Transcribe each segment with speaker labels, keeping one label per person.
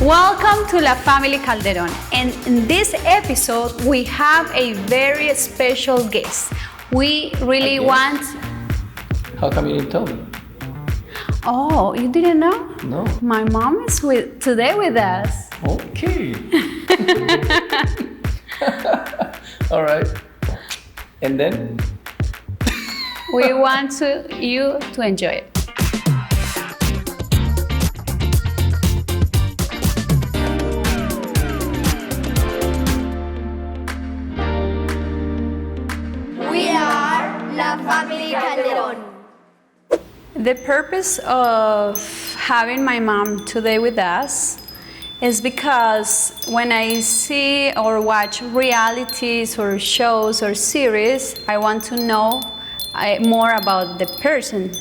Speaker 1: Welcome to La Family Calderon, and in this episode we have a very special guest. We really want...
Speaker 2: How come you didn't tell me?
Speaker 1: Oh, you didn't know?
Speaker 2: No.
Speaker 1: My mom is today with us.
Speaker 2: Okay. All right. And then?
Speaker 1: We want you to enjoy it.
Speaker 3: We are La Family Calderon.
Speaker 1: The purpose of having my mom today with us is because when I see or watch realities or shows or series, I want to know more about the person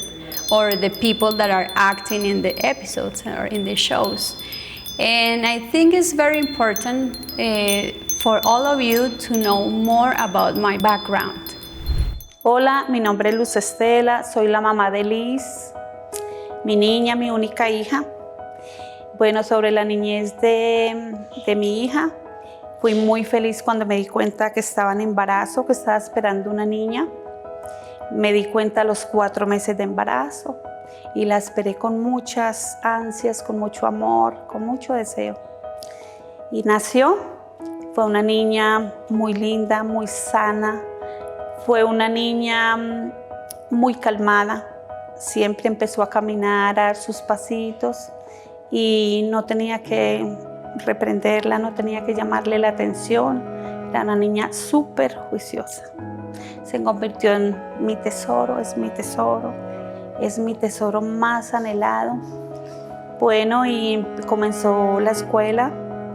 Speaker 1: or the people that are acting in the episodes or in the shows. And I think it's very important for all of you to know more about my background.
Speaker 4: Hola, mi nombre es Luz Estela, soy la mamá de Liz, mi niña, mi única hija. Bueno, sobre la niñez de mi hija, fui muy feliz cuando me di cuenta que estaba en embarazo, que estaba esperando una niña. Me di cuenta a los 4 meses de embarazo y la esperé con muchas ansias, con mucho amor, con mucho deseo. Y nació, fue una niña muy linda, muy sana. Fue una niña muy calmada, siempre empezó a caminar, a dar sus pasitos y no tenía que reprenderla, no tenía que llamarle la atención. Era una niña súper juiciosa. Se convirtió en mi tesoro, es mi tesoro más anhelado. Bueno, y comenzó la escuela,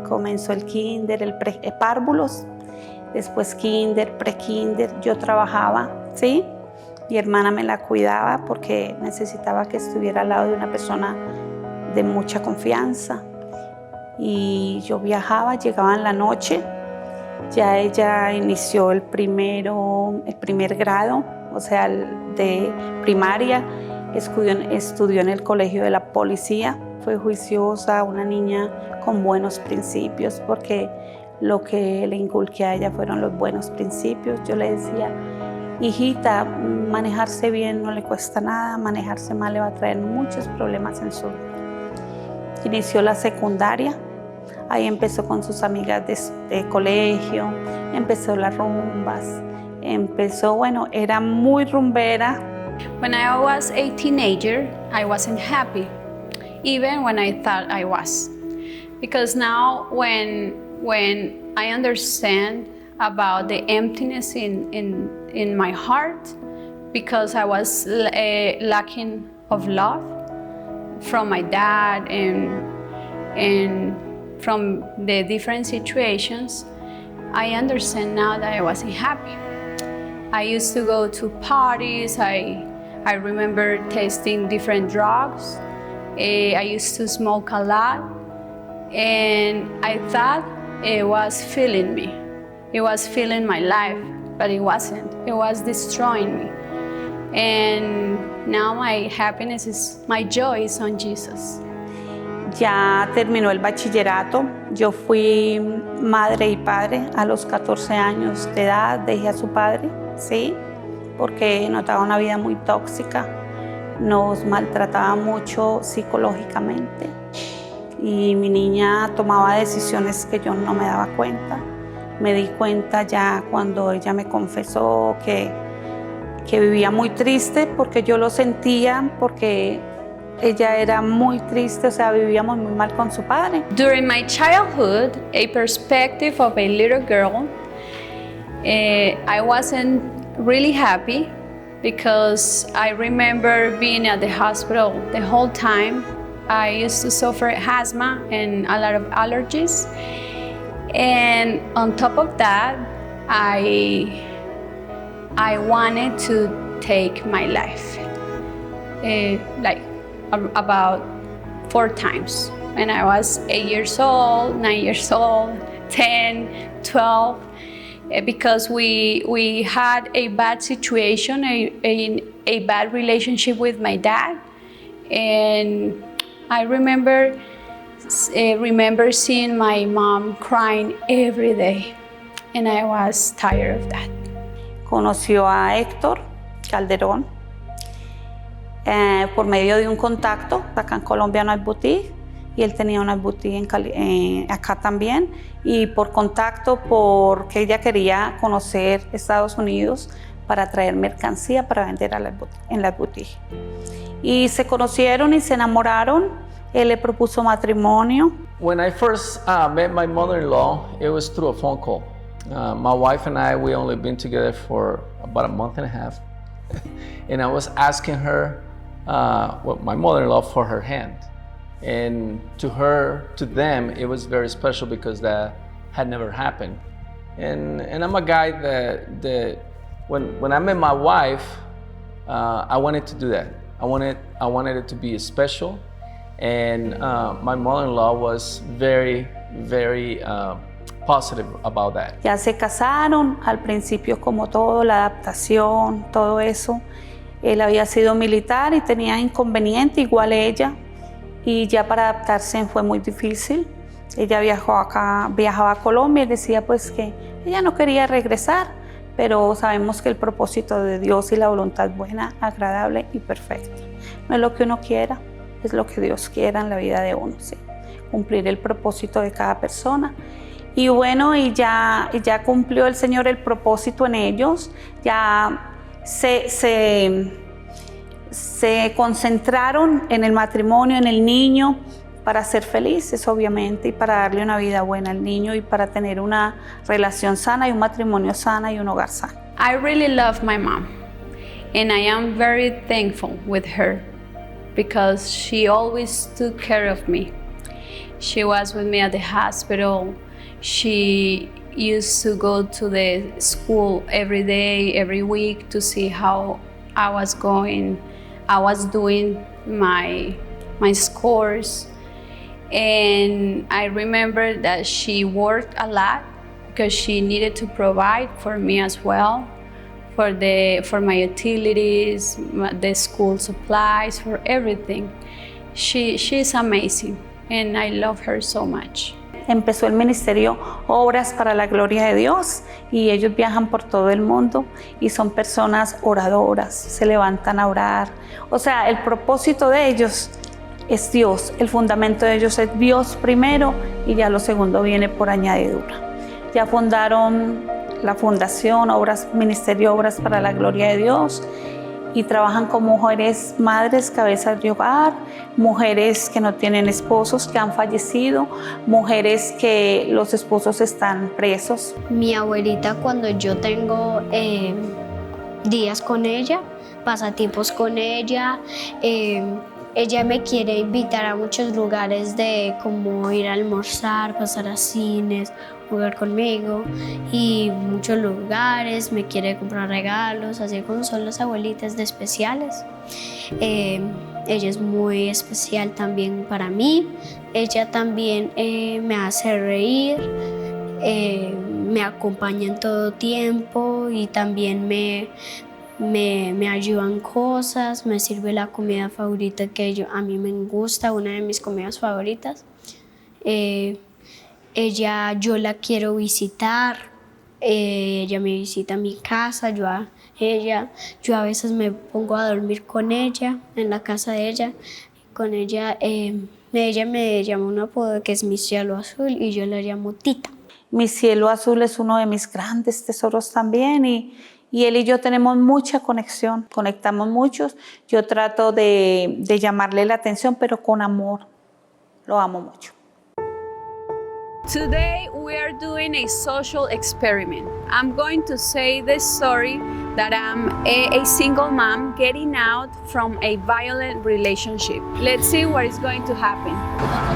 Speaker 4: comenzó el kinder, el párvulos. Después kinder, pre-kinder, yo trabajaba, ¿sí? Mi hermana me la cuidaba porque necesitaba que estuviera al lado de una persona de mucha confianza. Y yo viajaba, llegaba en la noche, ya ella inició el primer grado, o sea, de primaria, estudió en el colegio de la policía, fue juiciosa, una niña con buenos principios, porque lo que le inculqué a ella fueron los buenos principios. Yo le decía, hijita, manejarse bien no le cuesta nada, manejarse mal le va a traer muchos problemas en su vida. Inició la secundaria, ahí empezó con sus amigas de colegio, empezó las rumbas, bueno, era muy rumbera.
Speaker 1: When I was a teenager, I wasn't happy, even when I thought I was. Because now when I understand about the emptiness in my heart, because I was lacking of love from my dad and from the different situations, I understand now that I wasn't happy. I used to go to parties, I remember tasting different drugs, I used to smoke a lot, and I thought it was filling me. It was filling my life, but it wasn't. It was destroying me. And now my happiness my joy is on Jesus.
Speaker 4: Ya terminó el bachillerato. Yo fui madre y padre a los 14 años de edad. Dejé a su padre, ¿sí? Porque notaba una vida muy tóxica. Nos maltrataba mucho psicológicamente. Y mi niña tomaba decisiones que yo no me daba cuenta. Me di cuenta ya cuando ella me confesó que vivía muy triste porque yo lo sentía, porque ella era muy triste, o sea, vivíamos muy mal con su padre.
Speaker 1: During my childhood, a perspective of a little girl, I wasn't really happy because I remember being at the hospital the whole time. I used to suffer asthma and a lot of allergies. And on top of that, I wanted to take my life, like about 4 times. When I was 8 years old, 9 years old, 10, 12, because we had a bad situation, a bad relationship with my dad. And I remember seeing my mom crying every day, and I was tired of that.
Speaker 4: Conoció a Héctor Calderón por medio de un contacto. Acá en Colombia no hay boutique y él tenía una boutique acá también, y por contacto, porque ella quería conocer Estados Unidos para traer mercancía para vender en las boutiques. Y se conocieron y se enamoraron. Él le propuso matrimonio.
Speaker 2: When I first met my mother-in-law, it was through a phone call. My wife and I, we only been together for about a month and a half. And I was asking her, my mother-in-law, for her hand. And to them, it was very special because that had never happened. And I'm a guy that when I met my wife, I wanted to do that. I wanted it to be special. And my mother-in-law was very, very positive about that.
Speaker 4: Ya se casaron, al principio como todo, la adaptación, todo eso. Él había sido militar y tenía inconveniente, igual ella, y ya para adaptarse fue muy difícil. Ella viajaba a Colombia y decía pues que ella no quería regresar, pero sabemos que el propósito de Dios y la voluntad buena, agradable y perfecta. No es lo que uno quiera, es lo que Dios quiera en la vida de uno, ¿sí? Cumplir el propósito de cada persona. Y bueno, y ya cumplió el Señor el propósito en ellos, ya se concentraron en el matrimonio, en el niño, para ser felices, obviamente, y para darle una vida buena al niño y para tener una relación sana y un matrimonio sana y un hogar sano.
Speaker 1: I really love my mom, and I am very thankful with her because she always took care of me. She was with me at the hospital. She used to go to the school every day, every week to see how I was going. I was doing my scores. And I remember that she worked a lot because she needed to provide for me as well, for my utilities, the school supplies, for everything. She's amazing, and I love her so much.
Speaker 4: Empezó el ministerio Obras para la Gloria de Dios y ellos viajan por todo el mundo y son personas oradoras, se levantan a orar. O sea, el propósito de ellos es Dios, el fundamento de ellos es Dios primero y ya lo segundo viene por añadidura. Ya fundaron la fundación Ministerio Obras para la Gloria de Dios y trabajan con mujeres madres, cabezas de hogar, mujeres que no tienen esposos, que han fallecido, mujeres que los esposos están presos.
Speaker 5: Mi abuelita, cuando yo tengo días con ella, pasatiempos con ella, ella me quiere invitar a muchos lugares de como ir a almorzar, pasar a cines, jugar conmigo y muchos lugares, me quiere comprar regalos, así como son las abuelitas de especiales. Ella es muy especial también para mí, ella también me hace reír, me acompaña en todo tiempo y también me ayudan cosas, me sirve la comida favorita que a mí me gusta, una de mis comidas favoritas. Yo la quiero visitar, ella me visita a mi casa, yo a veces me pongo a dormir con ella, en la casa de ella. Con ella me llama un apodo que es mi cielo azul y yo la llamo Tita.
Speaker 4: Mi cielo azul es uno de mis grandes tesoros también y él y yo tenemos mucha conexión, conectamos muchos. Yo trato de llamarle la atención, pero con amor. Lo amo mucho.
Speaker 1: Today we are doing a social experiment. I'm going to say the story that I'm a single mom getting out from a violent relationship. Let's see what is going to happen.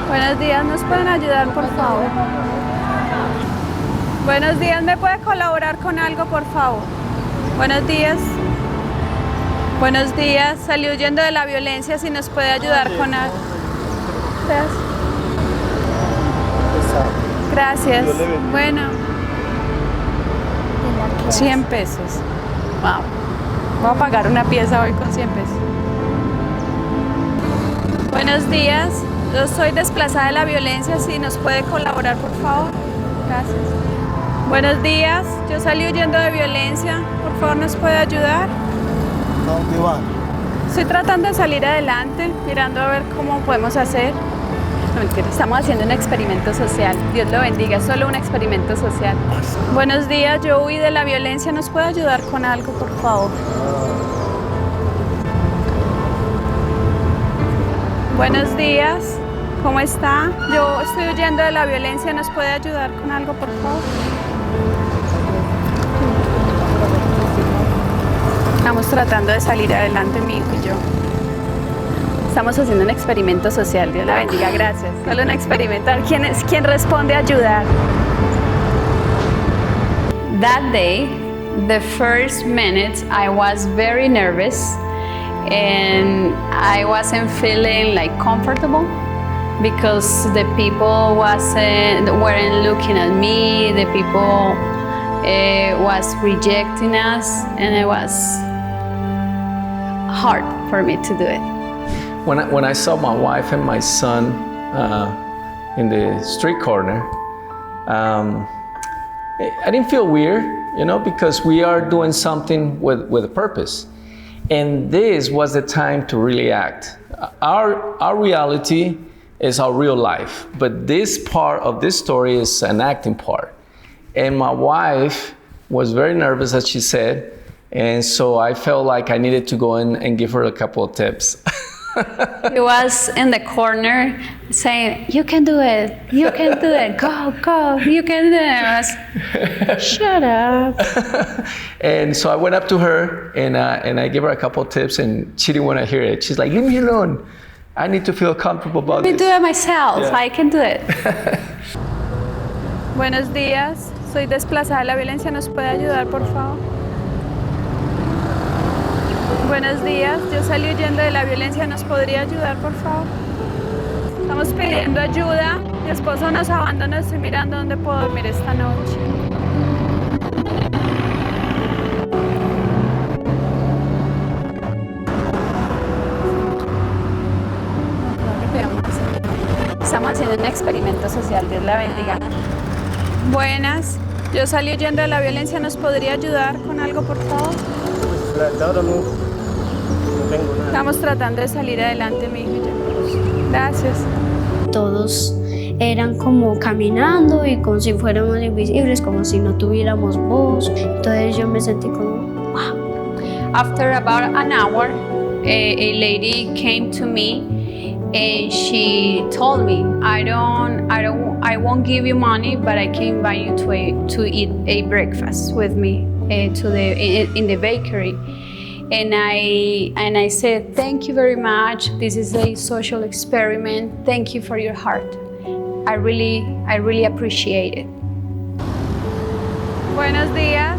Speaker 1: Buenos días, ¿nos pueden ayudar, por favor? Buenos días, ¿me puede colaborar con algo, por favor? Buenos días. Buenos días, salí huyendo de la violencia, si nos puede ayudar con algo. Gracias. Gracias. Bueno. 100 pesos. Wow. Voy a pagar una pieza hoy con 100 pesos. Buenos días, yo soy desplazada de la violencia, si nos puede colaborar por favor. Gracias. Buenos días, yo salí huyendo de violencia, por favor nos puede ayudar.
Speaker 6: ¿Dónde va?
Speaker 1: Estoy tratando de salir adelante, mirando a ver cómo podemos hacer. No, mentira, estamos haciendo un experimento social. Dios lo bendiga, es solo un experimento social. Buenos días, yo huí de la violencia, ¿nos puede ayudar con algo, por favor? Buenos días, ¿cómo está? Yo estoy huyendo de la violencia, ¿nos puede ayudar con algo, por favor? Estamos tratando de salir adelante, mi hijo y yo. Estamos haciendo un experimento social, Dios la bendiga, gracias. Solo un experimento, ¿quién responde a ayudar? That day, the first minutes, I was very nervous and I wasn't feeling like comfortable because the people weren't looking at me, the people was rejecting us, and it was hard for me to do it.
Speaker 2: When I saw my wife and my son in the street corner, I didn't feel weird, you know, because we are doing something with a purpose. And this was the time to really act. Our reality is our real life, but this part of this story is an acting part. And my wife was very nervous, as she said, and so I felt like I needed to go in and give her a couple of tips.
Speaker 1: He was in the corner saying, "You can do it, you can do it, go, you can do it." I was, shut up.
Speaker 2: And so I went up to her and I gave her a couple of tips, and she didn't want to hear it. She's like, "Leave me alone. I need to feel comfortable about
Speaker 1: Let me
Speaker 2: this."
Speaker 1: do it myself,
Speaker 2: Yeah.
Speaker 1: I can do it. Buenos días, soy desplazada de la violencia, ¿nos puede ayudar, por favor? Buenos días, yo salí huyendo de la violencia, ¿nos podría ayudar, por favor? Estamos pidiendo ayuda, mi esposo nos abandonó, estoy mirando dónde puedo dormir esta noche. Estamos haciendo un experimento social, Dios la bendiga. Buenas, yo salí huyendo de la violencia, ¿nos podría ayudar con algo, por favor?
Speaker 6: Pues ahora no tengo nada.
Speaker 1: Estamos tratando de salir adelante, mi hijo y yo. Gracias.
Speaker 5: Todos eran como caminando y como si fuéramos invisibles, como si no tuviéramos voz. Entonces yo me sentí como, wow.
Speaker 1: After about an hour, a lady came to me and she told me, I won't give you money, but I can invite you to eat a breakfast with me in the bakery. And I said, thank you very much. This is a social experiment. Thank you for your heart. I really appreciate it. Buenos días.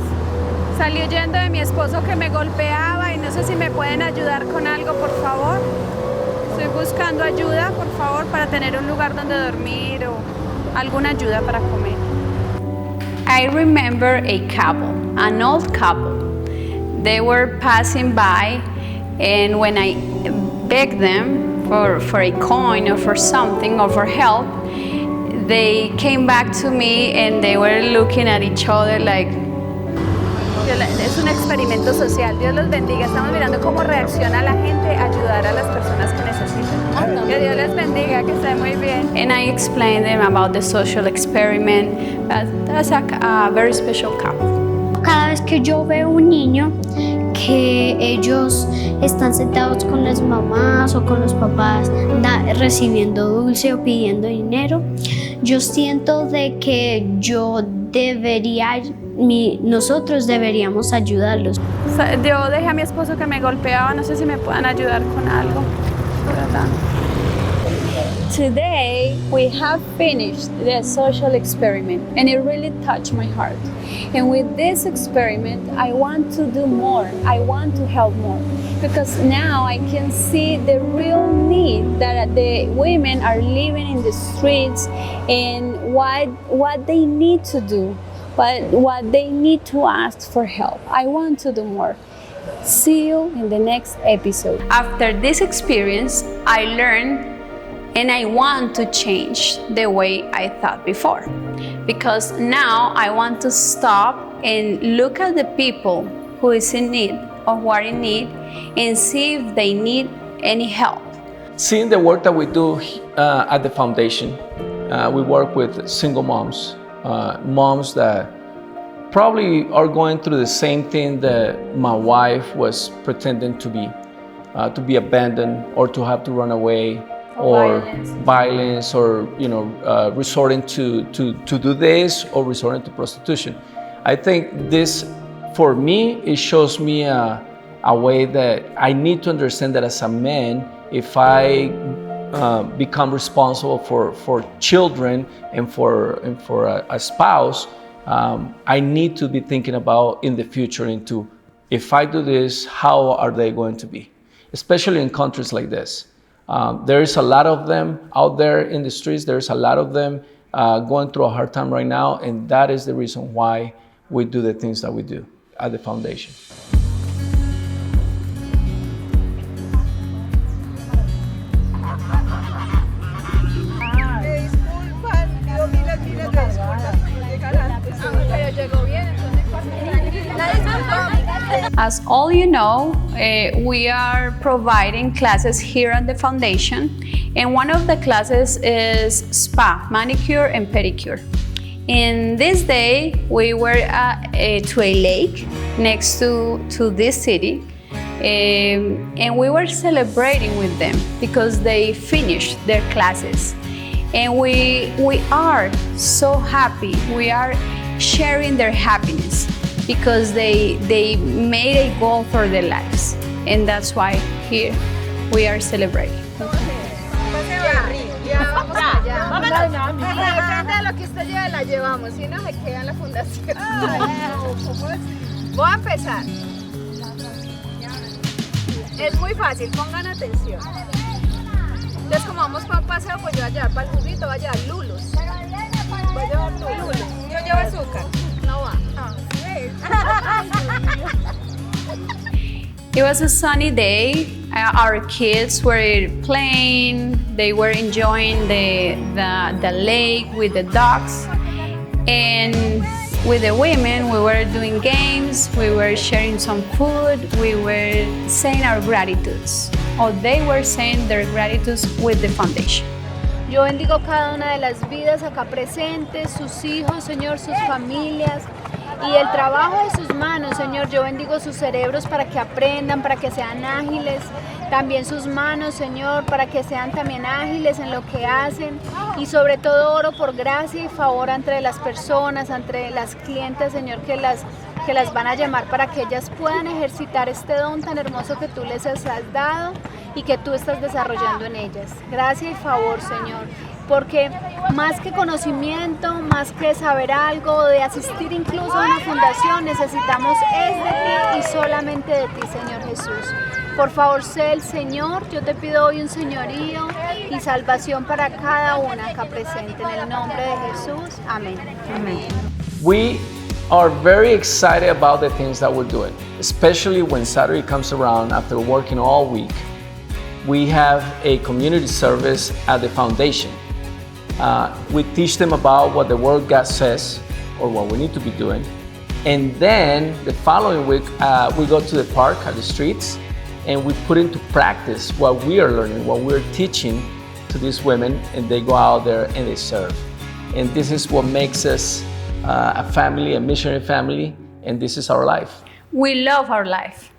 Speaker 1: Salí huyendo de mi esposo que me golpeaba y no sé si me pueden ayudar con algo, por favor. Estoy buscando ayuda, por favor, para tener un lugar donde dormir o alguna ayuda para comer. I remember a couple, an old couple. They were passing by, and when I begged them for a coin or for something or for help, they came back to me and they were looking at each other like. Es un experimento social, Dios los bendiga. Estamos mirando cómo reacciona la gente a ayudar a las personas que necesitan. Que Dios les bendiga, que estén muy bien. And I explained them about the social experiment. That's a very special couple.
Speaker 5: Cada vez que yo veo un niño que ellos están sentados con las mamás o con los papás recibiendo dulce o pidiendo dinero, yo siento de que nosotros deberíamos ayudarlos.
Speaker 1: Yo dejé a mi esposo que me golpeaba, no sé si me puedan ayudar con algo. Today we have finished the social experiment and it really touched my heart. And with this experiment I want to do more, I want to help more. Because now I can see the real need that the women are living in the streets and what they need to do. But what they need to ask for help. I want to do more. See you in the next episode. After this experience, I learned and I want to change the way I thought before. Because now I want to stop and look at the people who is in need or who are in need and see if they need any help.
Speaker 2: Seeing the work that we do at the foundation, we work with single moms, moms that probably are going through the same thing that my wife was pretending to be abandoned or to have to run away or violence or resorting to do this or resorting to prostitution. I think this, for me, it shows me a way that I need to understand that as a man, if I become responsible for children and for a spouse, I need to be thinking about in the future into, if I do this, how are they going to be? Especially in countries like this. There is a lot of them out there in the streets. There's a lot of them going through a hard time right now, and that is the reason why we do the things that we do at the foundation.
Speaker 1: As all you know, we are providing classes here at the foundation, and one of the classes is spa, manicure and pedicure. In this day, we were to a lake next to this city, and we were celebrating with them because they finished their classes. And we are so happy. We are sharing their happiness because they made a goal for their lives. And that's why here we are celebrating.
Speaker 7: Depende de lo que usted lleve, la llevamos. Si no, se queda en la fundación. Voy a empezar. Es muy fácil, pongan atención. Entonces, como vamos para un paseo, pues yo voy a llevar para el juguito, voy a llevar lulos. Voy a llevar lulos. Yo llevo azúcar. No va.
Speaker 1: It was a sunny day. Our kids were playing. They were enjoying the lake with the dogs. And with the women, we were doing games. We were sharing some food. We were saying our gratitudes. Or they were saying their gratitudes with the foundation.
Speaker 7: Yo bendigo cada una de las vidas acá presentes, sus hijos, Señor, sus familias y el trabajo de sus manos, Señor. Yo bendigo sus cerebros para que aprendan, para que sean ágiles. También sus manos, Señor, para que sean también ágiles en lo que hacen. Y sobre todo oro por gracia y favor entre las personas, entre las clientes, Señor, que las van a llamar para que ellas puedan ejercitar este don tan hermoso que tú les has dado y que tú estás desarrollando en ellas. Gracia y favor, Señor, porque más que conocimiento, más que saber algo, de asistir incluso a una fundación, necesitamos es de ti y solamente de ti, Señor Jesús. Por favor, sé el Señor. Yo te pido hoy un señorío y salvación para cada una acá presente. En el nombre de Jesús. Amén. Amén.
Speaker 2: We are very excited about the things that we're doing, especially when Saturday comes around after working all week. We have a community service at the foundation. We teach them about what the Word of God says or what we need to be doing. And then the following week, we go to the park, at the streets, and we put into practice what we are learning, what we're teaching to these women, and they go out there and they serve. And this is what makes us a family, a missionary family, and this is our life.
Speaker 1: We love our life.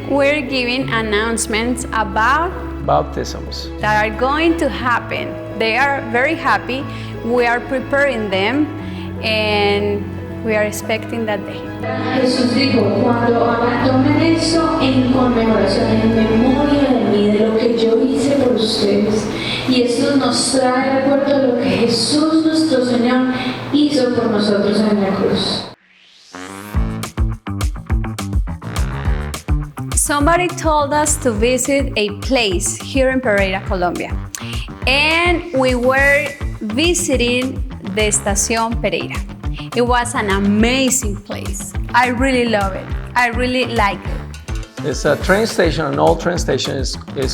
Speaker 1: We're giving announcements about
Speaker 2: baptisms
Speaker 1: that are going to happen. They are very happy. We are preparing them, and We are expecting that day.
Speaker 8: Jesús dijo, cuando hagan, tomen esto en conmemoración, en memoria de mí, de lo que yo hice por ustedes. Y esto nos trae recuerdo de lo que Jesús nuestro Señor hizo por nosotros en la cruz.
Speaker 1: Somebody told us to visit a place here in Pereira, Colombia. And we were visiting the Estación Pereira. It was an amazing place. I really love it. I really like it.
Speaker 2: It's a train station, an old train station. It's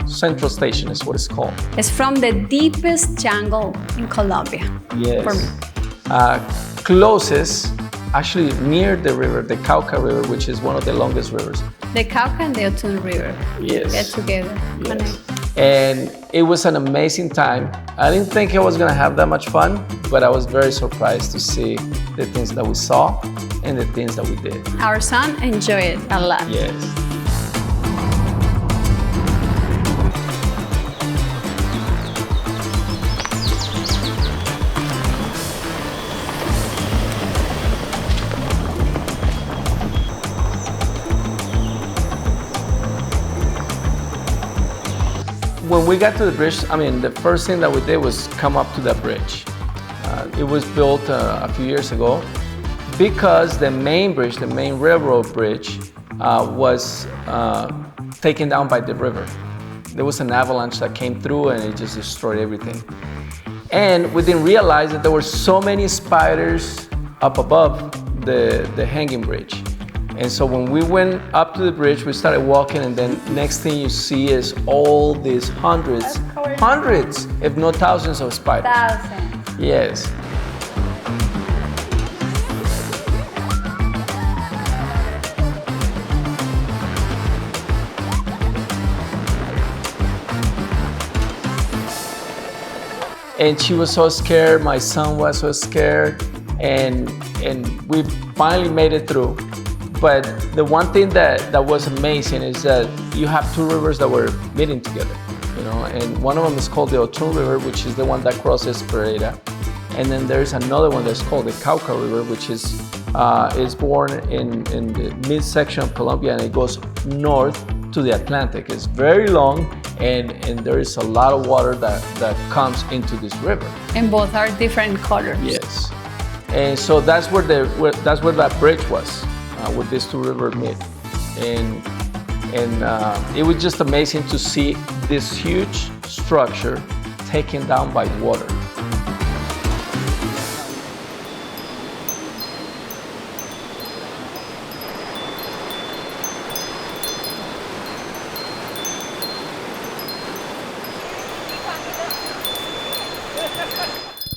Speaker 2: Central Station is what it's called.
Speaker 1: It's from the deepest jungle in Colombia.
Speaker 2: Yes.
Speaker 1: For me.
Speaker 2: Closest, actually near the river, the Cauca River, which is one of the longest rivers.
Speaker 1: The Cauca and the Otun River
Speaker 2: Yes.
Speaker 1: get together.
Speaker 2: Yes. And it was an amazing time. I didn't think I was gonna have that much fun, but I was very surprised to see the things that we saw and the things that we did.
Speaker 1: Our son enjoyed it a lot.
Speaker 2: Yes. When we got to the bridge, I mean, the first thing that we did was come up to that bridge. It was built a few years ago because the main bridge, the main railroad bridge, was taken down by the river. There was an avalanche that came through and it just destroyed everything. And we didn't realize that there were so many spiders up above the hanging bridge. And so when we went up to the bridge, we started walking, and then next thing you see is all these hundreds, if not thousands of spiders.
Speaker 1: Thousands.
Speaker 2: Yes. And she was so scared, my son was so scared, and we finally made it through. But the one thing that was amazing is that you have two rivers that were meeting together, you know, and one of them is called the Otun River, which is the one that crosses Pereira. And then there's another one that's called the Cauca River, which is born in the midsection of Colombia, and it goes north to the Atlantic. It's very long, and there is a lot of water that comes into this river.
Speaker 1: And both are different colors.
Speaker 2: Yes. And so that's where that bridge was. Where these two rivers meet, and it was just amazing to see this huge structure taken down by water.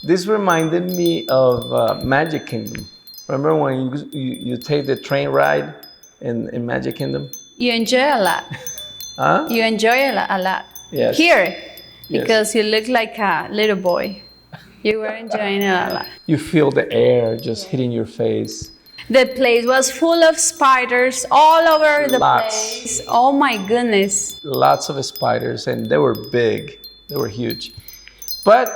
Speaker 2: This reminded me of Magic Kingdom. Remember when you take the train ride in Magic Kingdom?
Speaker 1: You enjoy a lot.
Speaker 2: Huh?
Speaker 1: You enjoy a lot.
Speaker 2: Yes.
Speaker 1: Here,
Speaker 2: Yes.
Speaker 1: because you look like a little boy. You were enjoying it a lot.
Speaker 2: You feel the air just hitting your face.
Speaker 1: The place was full of spiders all over the
Speaker 2: Lots.
Speaker 1: place. Oh my goodness.
Speaker 2: Lots of spiders, and they were big. They were huge. But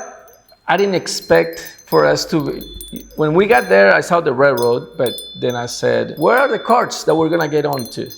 Speaker 2: I didn't expect for us to. When we got there, I saw the railroad, but then I said, where are the carts that we're gonna get onto?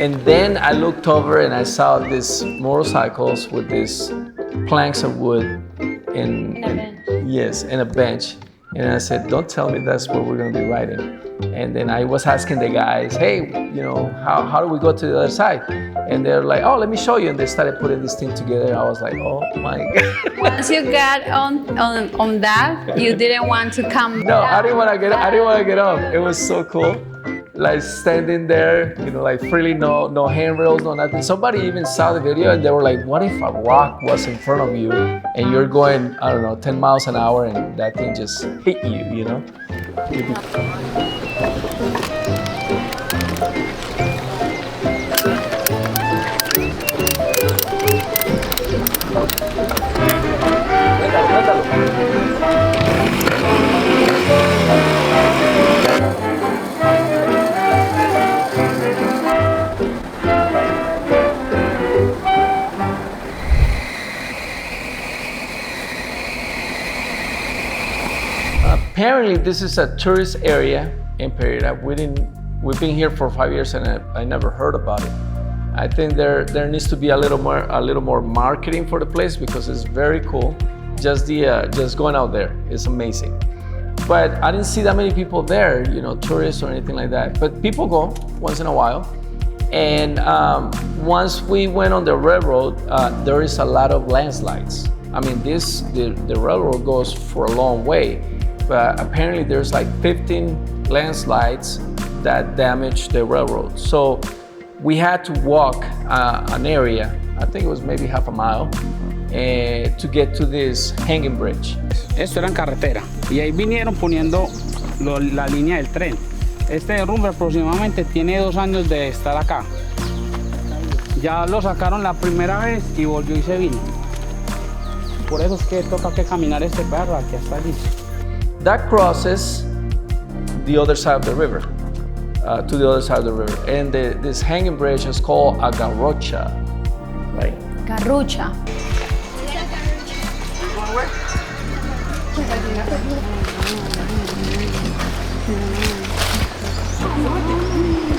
Speaker 2: And then I looked over and I saw these motorcycles with these planks of wood and
Speaker 1: a bench.
Speaker 2: Yes, and a bench. And I said, don't tell me that's where we're gonna be riding. And then I was asking the guys, hey, you know, how do we go to the other side? And they're like, oh, let me show you. And they started putting this thing together. I was like, oh my God.
Speaker 1: Once you got on that, you didn't want to come
Speaker 2: No,
Speaker 1: down.
Speaker 2: I didn't want to get off. It was so cool. Like standing there, you know, like freely, no handrails, no nothing. Somebody even saw the video and they were like, what if a rock was in front of you and you're going, I don't know, 10 miles an hour and that thing just hit you, you know? Apparently, this is a tourist area in Pereira. We've been here for 5 years and I never heard about it. I think there needs to be a little more marketing for the place because it's very cool. Just going out there is amazing. But I didn't see that many people there, tourists or anything like that. But people go once in a while. And once we went on the railroad, there is a lot of landslides. I mean, the railroad goes for a long way, but apparently there's like 15 landslides that damaged the railroad. So we had to walk an area, I think it was maybe half a mile, to get to this hanging bridge.
Speaker 9: Esto era en carretera y ahí vinieron poniendo la línea del tren. Este derrumbe aproximadamente tiene 2 años de estar acá. Ya lo sacaron la primera vez y volvió y se vino. Por eso es que toca que caminar este perro aquí hasta allí.
Speaker 2: That crosses the other side of the river, to the other side of the river. And this hanging bridge is called a garrocha, right?
Speaker 1: Garrucha.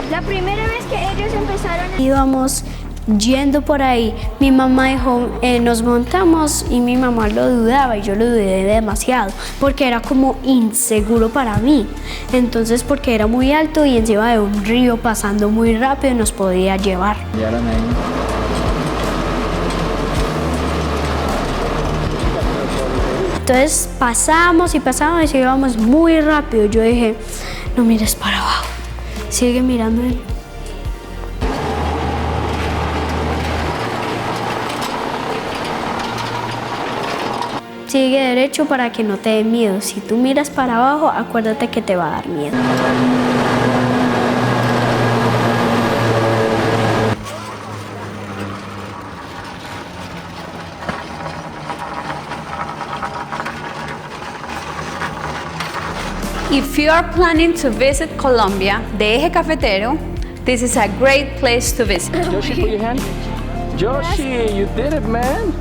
Speaker 3: La primera vez que ellos empezaron
Speaker 5: Íbamos yendo por ahí, mi mamá dijo, nos montamos y mi mamá lo dudaba y yo lo dudé demasiado porque era como inseguro para mí. Entonces porque era muy alto y encima de un río pasando muy rápido nos podía llevar. Entonces pasamos y íbamos muy rápido. Yo dije, no mires para abajo, sigue mirando él. Sigue derecho para que no te dé miedo. Si tú miras para abajo, acuérdate que te va a dar miedo.
Speaker 1: If you are planning to visit Colombia, the Eje Cafetero, this is a great place to visit.
Speaker 9: Yoshi, put your hand. Yoshi, you did it, man.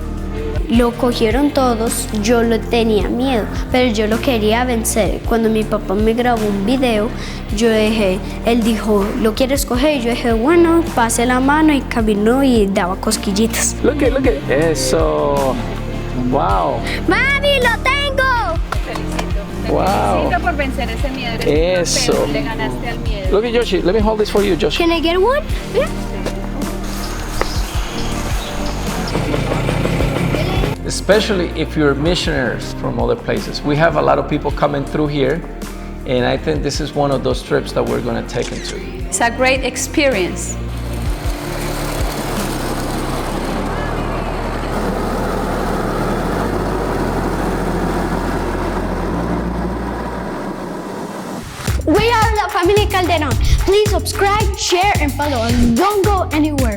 Speaker 5: Lo cogieron todos, yo lo tenía miedo, pero yo lo quería vencer. Cuando mi papá me grabó un video, él dijo, ¿lo quieres coger? Y yo dije, bueno, pase la mano y caminó y daba cosquillitas.
Speaker 2: Look at. Eso. Wow.
Speaker 3: ¡Mami, lo tengo!
Speaker 2: Wow.
Speaker 1: Felicito por vencer ese miedo.
Speaker 2: Eso.
Speaker 1: Pero le ganaste al miedo.
Speaker 2: Look at Yoshi. Let me hold this for you, Yoshi.
Speaker 3: Can I get one? Yeah.
Speaker 2: Especially if you're missionaries from other places. We have a lot of people coming through here, and I think this is one of those trips that we're going to take into.
Speaker 1: It's a great experience.
Speaker 5: We are the Family Calderon. Please subscribe, share, and follow. And don't go anywhere.